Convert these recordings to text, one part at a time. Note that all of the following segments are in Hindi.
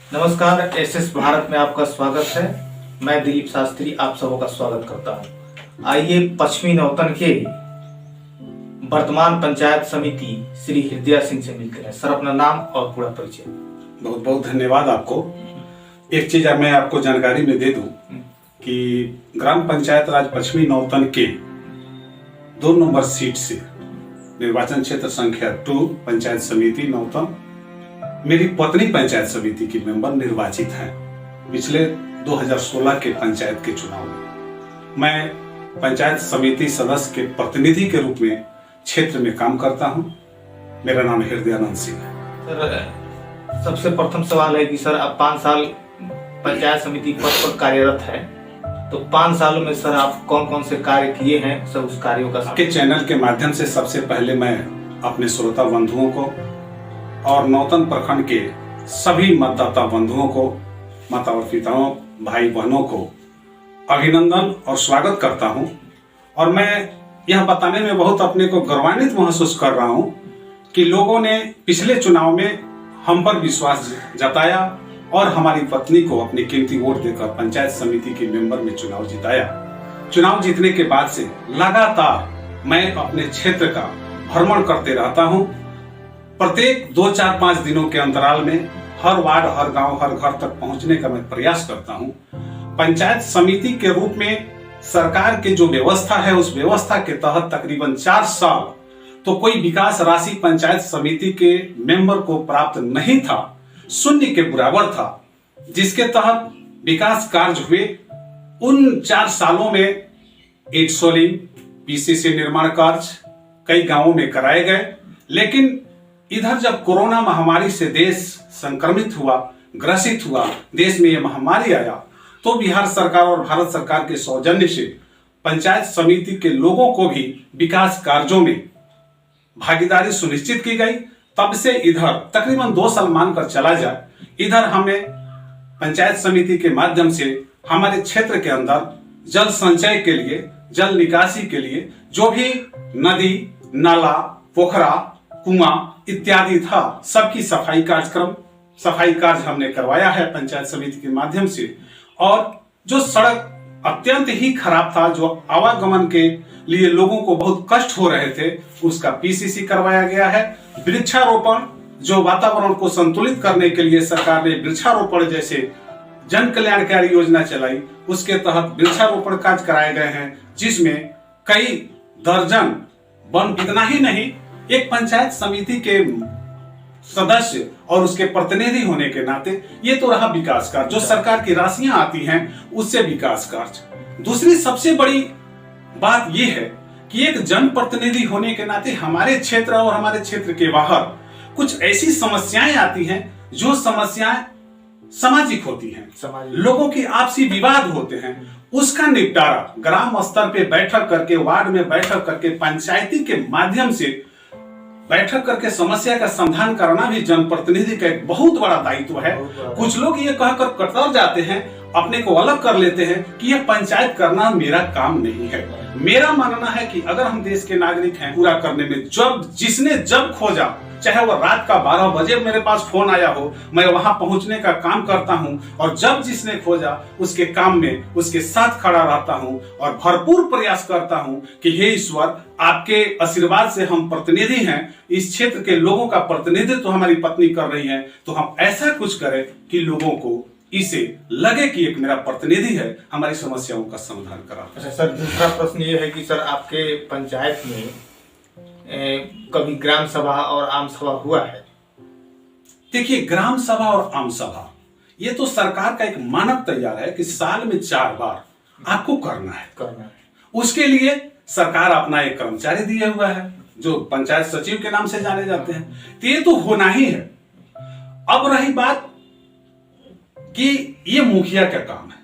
नमस्कार, एसएस भारत में आपका स्वागत है। मैं दिलीप शास्त्री आप सबों का स्वागत करता हूं। आइए पश्चिमी नौतन के वर्तमान पंचायत समिति श्री हृदय सिंह से मिलते हैं। सर, अपना नाम और पूरा परिचय। बहुत बहुत धन्यवाद आपको। एक चीज मैं आपको जानकारी में दे दूं कि ग्राम पंचायत राज पश्चिमी नौतन के 2 नंबर सीट से निर्वाचन क्षेत्र संख्या 2 पंचायत समिति नौतन मेरी पत्नी पंचायत समिति की मेंबर निर्वाचित हैं पिछले 2016 के पंचायत के चुनाव में। मैं पंचायत समिति सदस्य के प्रतिनिधि के रूप में क्षेत्र में काम करता हूं। मेरा नाम हृदयानंद सिंह है। सर, सबसे प्रथम सवाल है कि सर आप 5 साल पंचायत समिति पद पर कार्यरत है, तो 5 सालों में सर आप कौन कौन से कार्य किए हैं? सर उस कार्यों का आपके चैनल के माध्यम से सबसे पहले मैं अपने श्रोता बंधुओं को और नौतन प्रखंड के सभी मतदाता बंधुओं को, माता और पिताओं, भाई बहनों को अभिनंदन और स्वागत करता हूं। और मैं यह बताने में बहुत अपने को गौरवान्वित महसूस कर रहा हूं कि लोगों ने पिछले चुनाव में हम पर विश्वास जताया और हमारी पत्नी को अपनी कीमती वोट देकर पंचायत समिति के मेंबर में चुनाव जिताया। चुनाव जीतने के बाद से लगातार मैं अपने क्षेत्र का भ्रमण करते रहता हूं। प्रत्येक 2, 4, 5 दिनों के अंतराल में हर वार्ड, हर गांव, हर घर तक पहुंचने का मैं प्रयास करता हूं। पंचायत समिति के रूप में सरकार की जो व्यवस्था है उस व्यवस्था के तहत तकरीबन 4 साल तो कोई विकास राशि पंचायत समिति के मेंबर को प्राप्त नहीं था, शून्य के बराबर था, जिसके तहत विकास कार्य हुए। उन 4 सालों में ईंट सोलिंग, पीसीसी निर्माण कार्य कई गांवों में कराए गए। लेकिन इधर जब कोरोना महामारी से देश संक्रमित हुआ, ग्रसित हुआ, देश में यह महामारी आया, तो बिहार सरकार और भारत सरकार के सौजन्य से पंचायत समिति के लोगों को भी विकास कार्यों में भागीदारी सुनिश्चित की गई। तब से इधर तकरीबन 2 साल मानकर चला जाए, इधर हमें पंचायत समिति के माध्यम से हमारे क्षेत्र के अंदर जल संचय के लिए, जल निकासी के लिए जो भी नदी, नाला, पोखरा, कुआं इत्यादि था, सबकी सफाई कार्य हमने करवाया है पंचायत समिति के माध्यम से। और जो सड़क अत्यंत ही खराब था, जो आवागमन के लिए लोगों को बहुत कष्ट हो रहे थे, उसका पीसीसी करवाया गया है। वृक्षारोपण, जो वातावरण को संतुलित करने के लिए सरकार ने वृक्षारोपण जैसे जन कल्याणकारी योजना चलाई, उसके तहत वृक्षारोपण कार्य कराए गए हैं, जिसमें कई दर्जन वन, इतना ही नहीं, एक पंचायत समिति के सदस्य और उसके प्रतिनिधि होने के नाते ये तो रहा विकास कार्य, जो सरकार की राशियां आती हैं उससे विकास कार्य। दूसरी सबसे बड़ी बात यह है कि एक जनप्रतिनिधि होने के नाते हमारे क्षेत्र और हमारे क्षेत्र के बाहर कुछ ऐसी समस्याएं आती हैं जो समस्याएं सामाजिक होती हैं, लोगों की आपसी विवाद होते हैं, उसका निपटारा ग्राम स्तर पे बैठक करके, वार्ड में बैठक करके, पंचायती के माध्यम से बैठक करके समस्या का समाधान करना भी जनप्रतिनिधि का एक बहुत बड़ा दायित्व है। कुछ लोग ये कहकर कतर जाते हैं, अपने को अलग कर लेते हैं कि यह पंचायत करना मेरा काम नहीं है। मेरा मानना है कि अगर हम देश के नागरिक हैं, पूरा करने में जिसने जब खोजा, चाहे वो रात का 12 बजे मेरे पास फोन आया हो, मैं वहां पहुंचने का काम करता हूं और जब जिसने खोजा उसके काम में उसके साथ खड़ा रहता हूं और भरपूर प्रयास करता हूं कि हे ईश्वर, आपके आशीर्वाद से हम प्रतिनिधि हैं, इस क्षेत्र के लोगों का प्रतिनिधित्व तो हमारी पत्नी कर रही है, तो हम ऐसा कुछ करें कि लोगों को इसे लगे कि एक मेरा प्रतिनिधि है, हमारी समस्याओं का समाधान करा। अच्छा सर, दूसरा प्रश्न ये है कि सर आपके पंचायत में कभी ग्राम सभा और आम सभा हुआ है? देखिए, ग्राम सभा और आम सभा ये तो सरकार का एक मानक तैयार है कि साल में 4 बार आपको करना है। उसके लिए सरकार अपना एक कर्मचारी दिया हुआ है जो पंचायत सचिव के नाम से जाने जाते हैं, तो ये तो होना ही है। अब रही बात कि ये मुखिया का काम है,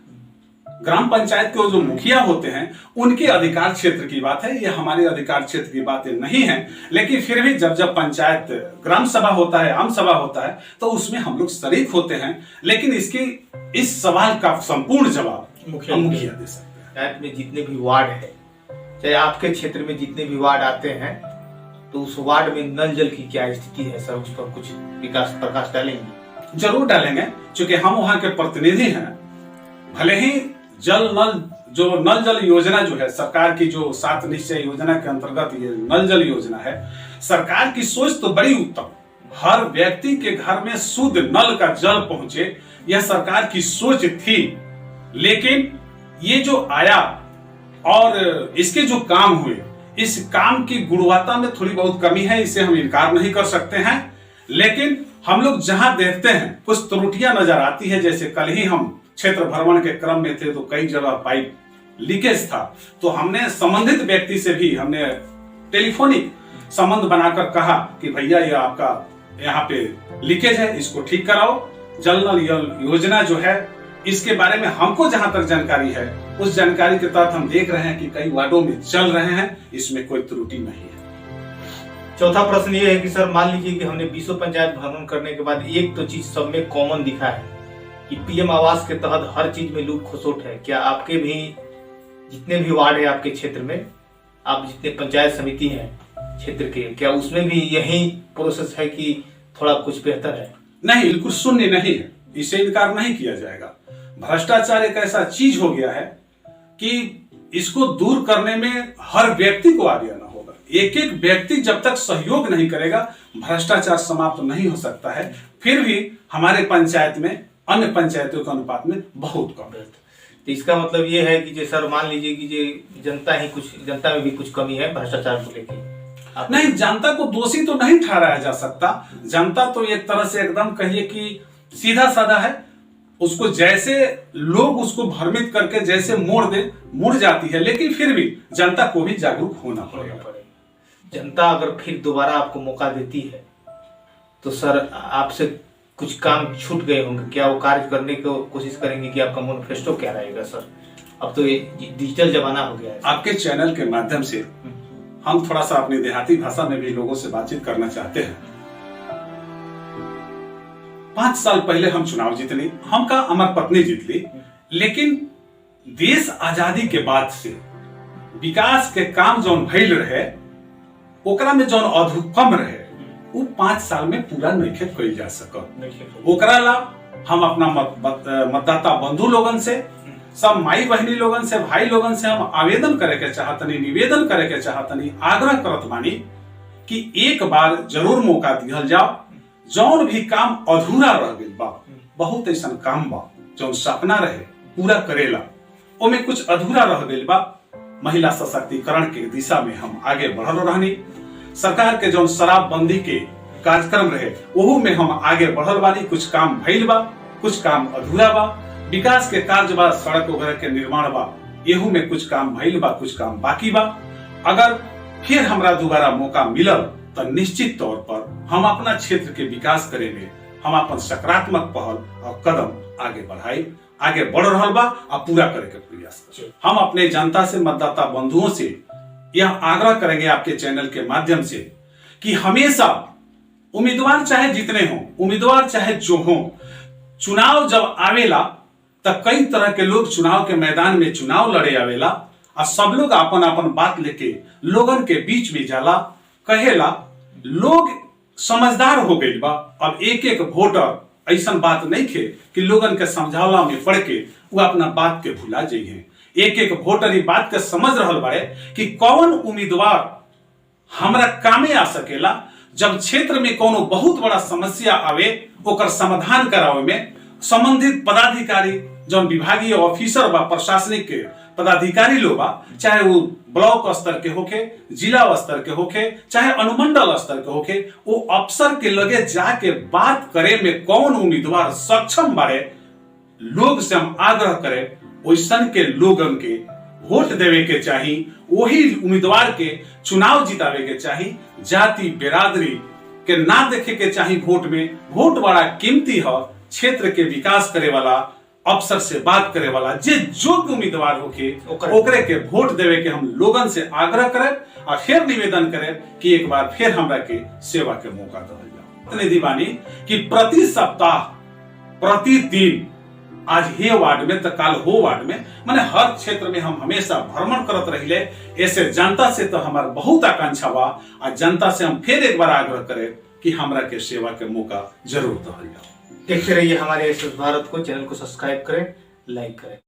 ग्राम पंचायत के जो मुखिया होते हैं उनके अधिकार क्षेत्र की बात है, ये हमारे अधिकार क्षेत्र की बातें नहीं है। लेकिन फिर भी जब पंचायत ग्राम सभा होता है, आम सभा होता है, तो उसमें हम लोग शरीक होते हैं। लेकिन इस सवाल का संपूर्ण जवाब मुखिया दे सकते हैं। पंचायत में जितने भी वार्ड है, चाहे आपके क्षेत्र में जितने भी वार्ड आते हैं, तो उस वार्ड में नल जल की क्या स्थिति है सर? उस पर कुछ विकास प्रकाश डालेंगे? जरूर डालेंगे, क्योंकि हम वहां के प्रतिनिधि हैं। भले ही नल जल योजना जो है सरकार की, जो 7 निश्चय योजना के अंतर्गत ये नल जल योजना है, सरकार की सोच तो बड़ी उत्तम, हर व्यक्ति के घर में शुद्ध नल का जल पहुंचे, यह सरकार की सोच थी। लेकिन ये जो आया और इसके जो काम हुए, इस काम की गुणवत्ता में थोड़ी बहुत कमी है, इसे हम इनकार नहीं कर सकते हैं। लेकिन हम लोग जहां देखते हैं कुछ त्रुटियां नजर आती है, जैसे कल ही हम क्षेत्र भ्रमण के क्रम में थे तो कई जगह पाइप लीकेज था, तो हमने संबंधित व्यक्ति से भी हमने टेलीफोनिक संबंध बनाकर कहा कि भैया ये आपका यहाँ पे लीकेज है, इसको ठीक कराओ। जल नल योजना जो है इसके बारे में हमको जहां तक जानकारी है, उस जानकारी के तहत हम देख रहे हैं कि कई वार्डों में चल रहे हैं, इसमें कोई त्रुटि नहीं है। चौथा प्रश्न ये है कि सर मान लीजिए कि हमने 20 पंचायत भ्रमण करने के बाद एक तो चीज सब में कॉमन दिखा है कि पीएम आवास के तहत हर चीज में लूट खसोट है। क्या आपके भी जितने भी वार्ड है आपके क्षेत्र में, आप जितने पंचायत समिति हैं क्षेत्र के, क्या उसमें भी यही प्रोसेस है कि थोड़ा कुछ बेहतर है? नहीं, बिल्कुल शून्य नहीं है, इसे इनकार नहीं किया जाएगा। भ्रष्टाचार एक ऐसा चीज हो गया है कि इसको दूर करने में हर व्यक्ति को आगे आना होगा। एक एक व्यक्ति जब तक सहयोग नहीं करेगा, भ्रष्टाचार समाप्त नहीं हो सकता है। फिर भी हमारे पंचायत में अन्य पंचायतों के अनुपात में बहुत कम है। तो इसका मतलब ये है कि सर मान लीजिए कि जनता में भी कुछ कमी है भ्रष्टाचार को लेकर। नहीं, जनता को दोषी तो नहीं ठहराया जा सकता। जनता तो एक तरह से एकदम कहिए कि सीधा साधा है, उसको जैसे लोग उसको भ्रमित करके जैसे मुड़ जाती है। लेकिन फिर भी जनता को भी जागरूक होना पड़ेगा। जनता अगर फिर दोबारा आपको मौका देती है तो सर आपसे कुछ काम छूट गए होंगे, क्या वो कार्य करने की कोशिश करेंगे? कि आपका मैनिफेस्टो क्या रहेगा सर? अब तो ये डिजिटल जमाना हो गया है। आपके चैनल के माध्यम से हम थोड़ा सा अपनी देहाती भाषा में भी लोगों से बातचीत करना चाहते हैं। 5 साल पहले हम चुनाव जीतली, हम का अमर पत्नी जीत ली, लेकिन देश आजादी के बाद से विकास के काम जौन भइल रहे, ओकरा में जौन अधूपम रहे, वो 5 साल में पूरा नहीं कइल जा सकल। ओकरा ला हम अपना मतदाता बंधु लोगन से, सब माई बहनी लोगन से, भाई लोगन से हम आवेदन करे के चाहतनी, निवेदन करे के चाहतनी, आग्रह करत बानी कि एक बार जरूर मौका दिहल जाओ। जौन भी काम अधूरा रह गइल बा, बहुत ऐसा काम बा जौन सपना रहे पूरा करेला, ओमे कुछ अधूरा रह गइल बा। महिला सशक्तिकरण के दिशा में हम आगे बढ़ल रहनी। सरकार के जौन शराबबंदी के कार्यक्रम रहे, ओहू में हम आगे बढ़ल बानी। कुछ काम भइल बा, कुछ काम अधूरा बा। विकास के कार्य बा, सड़क वगैरह के निर्माण बा, एहू में कुछ काम भइल बा, कुछ काम बाकी बा। अगर फिर हमरा दोबारा मौका मिलल तो निश्चित तौर पर हम अपना क्षेत्र के विकास करे में हम अपन सकारात्मक पहल और कदम आगे बढ़ाई, आगे बढ़ रहा बा और पूरा करे के प्रयास करें। हम अपने जनता से, मतदाता बंधुओं से यह आग्रह करेंगे आपके चैनल के माध्यम से कि हमेशा उम्मीदवार चाहे जितने हों, उम्मीदवार चाहे जो हों, चुनाव जब आवेला तब कई तरह के लोग चुनाव के मैदान में चुनाव लड़े आवेला और सब लोग अपन अपन बात लेके लोगन के बीच में जाला, कहेला। लोग समझदार हो गई बा, अब एक एक वोटर ऐसा बात नहीं खे कि लोगन के समझावला में पड़ के वो अपना बात के भुला जाइए। एक एक वोटर ये बात के समझ रहा बाड़े कि कौन उम्मीदवार हमरा कामे आ सकेला। जब क्षेत्र में कोनो बहुत बड़ा समस्या आवे, ओकर समाधान करावे में संबंधित पदाधिकारी, जौन विभागीय ऑफिसर बा, प्रशासनिक के पदाधिकारी लोग बा, चाहे वो ब्लॉक स्तर के होके, जिला स्तर के होके, चाहे अनुमंडल स्तर के होके, वो अफसर के लगे जाके बात करे में कौन उम्मीदवार सक्षम बारे, लोग से हम आग्रह करें वैसन के लोगन के वोट देवे के चाही, वही उम्मीदवार के चुनाव जितावे के चाही। जाति बिरादरी के ना देखे के चाही वोट में। वोट बड़ा कीमती है। क्षेत्र के विकास करे वाला, अफसर से बात करे वाला जे योग्य उम्मीदवार होके ओकरे के वोट देवे के हम लोगन से आग्रह करें और फिर निवेदन करें कि एक बार फिर हमरा के सेवा के मौका दिया जाओ। इतने दीवानी कि प्रति सप्ताह, प्रति दिन, आज हे वार्ड में तो काल हो वार्ड में, माने हर क्षेत्र में हम हमेशा भ्रमण करत रहिले। ऐसे जनता से तो हमार बहुत आकांक्षा बा और जनता से हम फिर एक बार आग्रह करें कि हमरा के सेवा के मौका जरूर दिया जाओ। देखते रहिए हमारे एस भारत को। चैनल को सब्सक्राइब करें, लाइक करें।